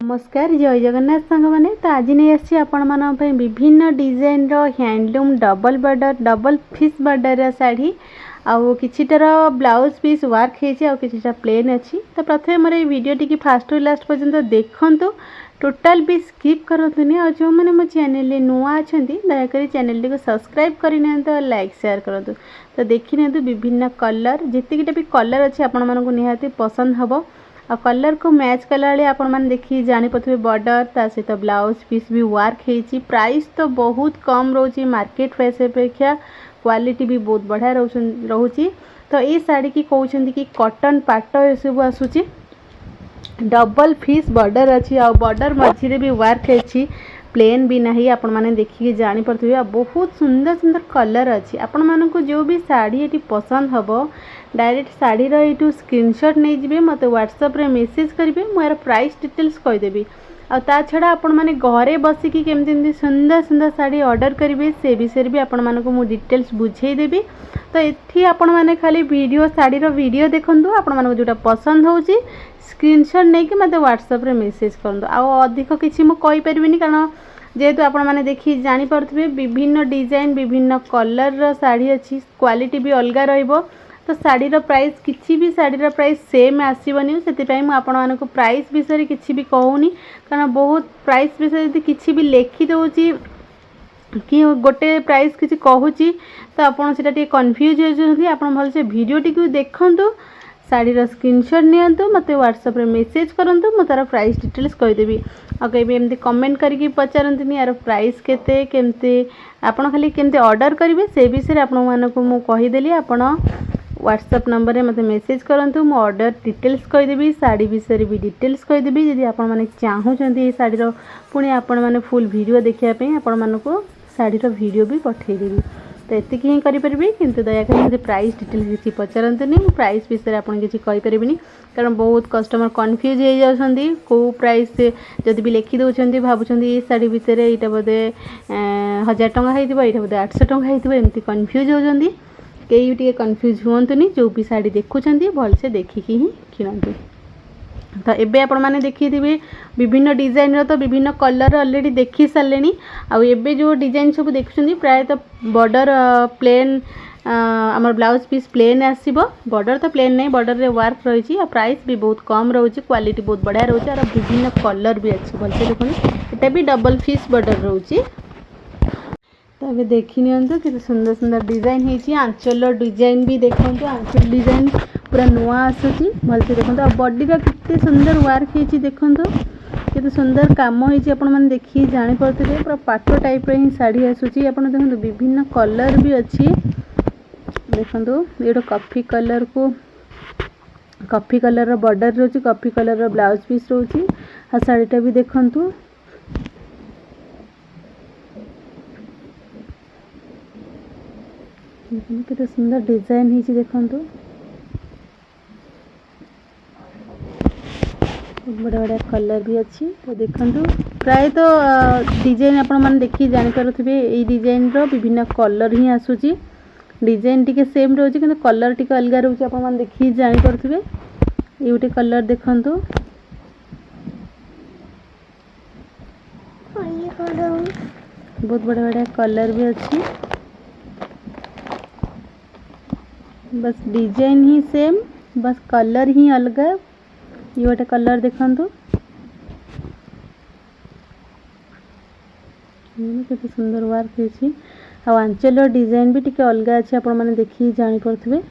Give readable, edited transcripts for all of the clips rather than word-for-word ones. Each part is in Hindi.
नमस्कार जय जगन्नाथ सांग मैंने तो आज नहीं आसी आपण विभिन्न design handloom double border double fish border sari आउ किछिटार ब्लाउज पीस वर्क होता प्लेन अच्छी तो प्रथम मोर वीडियो टी फास्ट रु लास्ट पर्यंत देखु टोटाल भी स्किप करतुनि और जो मैंने मो चैनल नुआ अच्छा दयाकोरी चैनल टी सब्सक्राइब करना लाइक शेयर करूँ तो देखी ना विभिन्न कलर जितकीटा भी कलर अच्छे आपण मानक निहाती पसंद हम आ कलर को मैच कला आपण मैंने देखिए जानीपे बॉर्डर ता सहित ब्लाउज पीस भी वर्क होती प्राइस तो बहुत कम रोचे मार्केट प्राइस अपेक्षा क्वालिटी भी बहुत बढ़िया रोचे तो ये शाड़ी की कहते कि कॉटन पाट ये सब आसूची डबल फिश बॉर्डर अच्छी आ बॉर्डर मझे भी वर्क अच्छी प्लेन भी नहीं आपण मैंने देखिए जानीपे बहुत सुंदर सुंदर कलर अच्छी आपण मानक जो भी शाड़ी ये पसंद हम डायरेक्ट शाड़ीर यू स्क्रीनशॉट नहीं जी मत व्हाट्सएप रे मेसेज करेंगे मुझे प्राइस डिटेल्स कहीदेवी आ ता छड़ा आपण मैंने घरे बसिकी केमती सुंदर सुंदर शाड़ी ऑर्डर करेंगे से विषय भी आपण मानक मु डिटेल्स बुझेदेवी तो ये आपण मैंने खाली वीडियो शाड़ीर वीडियो देखूँ आपण मानक जोटा पसंद होची स्क्रीनशॉट नहीं कि मत व्हाट्सएप रे मेसेज करूँ अधिक किसी मुझे कारण जेहेतु आपण मैंने देखी जानीपे विभिन्न डिजाइन विभिन्न कलर शाड़ी अच्छी क्वालिटी भी अलग रहिबो तो शाड़ीर प्राइस किसी भी शाड़ीर प्राइस सेम आसबनी से आपण प्राइस विषय किसी भी कहूनी कारण बहुत प्राइस विषय किसी भी लिखी दूची कि गोटे प्राइस किसी कहूँ तो आपड़ से कन्फ्यूज होती आपड़ भलसे वीडियो टी देखूँ शाड़ीर स्क्रीनशॉट नियंतु मत व्हाट्सएप रे मेसेज करंतु मु तार प्राइस डिटेल्स कहीदेवी और कहीं एमती कमेंट करके पचारती यार प्राइस केते केमती आपड़ खाली केमती ऑर्डर करेंगे से विषय आपण मानक मु कहीदेली आपण व्हाट्सएप नंबर में मत मेसेज करूँ मो ऑर्डर डिटेल्स कहीदेवी शाड़ी विषय भी डिटेल्स कहीदेवी जदि आपण मैंने चाहूँगी शाड़ीर पुणी आपण मैंने फुल वीडियो देखापी आपण मानक शाड़ीर वीडियो भी पठेदेवी तो ये ही करेंगे किंतु दयाकोरी मुझे प्राइस डिटेल्स किसी पचारतुनि प्राइस विषय आप किसी कहींपरि कारण बहुत कस्टमर कन्फ्यूज हो जाती कौ प्राइस जदि भी लिखि दौरान भावुं ये शाड़ी भितर यहाँ बोधे 1000 टंका होता यहाँ बोधे 800 टंका होती एमती कन्फ्यूज होती कई टे कन्फ्यूज हुंतुनि जो भी शाड़ी देखुं भलसे देखिकी ही किणतु तो एबे आपण माने देखिथिबे विभिन्न डिजाइन तो विभिन्न कलर ऑलरेडी देखि सारे आउ एबे जो डिजाइन सब देखुछंदी प्राय तो बॉर्डर प्लेन आमर ब्लाउज पीस प्लेन आसीबो बॉर्डर तो प्लेन नहीं बॉर्डर रे वर्क रही है प्राइस भी बहुत कम रोचे क्वालिटी बहुत बढ़िया रोचे और विभिन्न कलर भी अच्छे भलसे देखुन एटा भी डबल फिश बॉर्डर रोचे तो अबे देखि नियंतु कि सुंदर सुंदर डिजाइन होती आंचल डिजाइन भी देखते आंचल डिजाइन पूरा नुआ आसूची भलसे देखते आ बॉडीर केते सुंदर वर्क होती देखो केते सुंदर काम होती आपण मैंने देखिए जानीपे पूरा पाट टाइप ही शाड़ी आसूची आपण देखो विभिन्न कलर भी अच्छी देखो ये कॉफी कलर को कॉफी कलर बॉर्डर रोची कॉफी कलर ब्लाउज पीस रोची आ शाड़ीटा भी देखंतु केते सुंदर डिजाइन होती देखंतु बड़ा बड़ा कलर भी अच्छी तो देखंतु प्राय तो डिजाइन आपण माने देखि जानि पारुथिबे एई डिजाइन रो विभिन्न कलर ही आसूची डिजाइन टिके सेम रोची किंतु कलर टिके अलग रोची आपण माने देखि जानि पारुथिबे एई उटे कलर देखंतु बहुत बड़ा बड़ा कलर भी अच्छी बस डिजाइन ही सेम बस कलर ही अलग ये गोटे कलर देखंतु केते सुंदर वर्क होती आंचल डिजाइन भी टिके अलग अच्छे आपण माने देखि जानि परथबे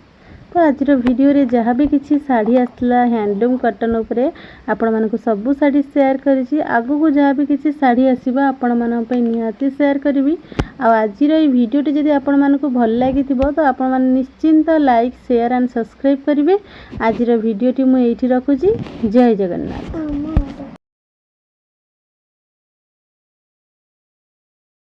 तो आज वीडियो रे जहाँ भी किसी शाड़ी आसला हैंडलूम कॉटन उपरे आपण मानक सब शाड़ी शेयर करिछि आगु को जहाँ भी किसी शाड़ी आसीबा आपण मानन पे निहाती शेयर करबी आज वीडियो टी जदि आपण मानक भल लागि थिबो तो आपण मान निश्चिंत लाइक शेयर एंड सब्सक्राइब करिवे आज वीडियो टी मु एठी रखुछि जय जगन्नाथ।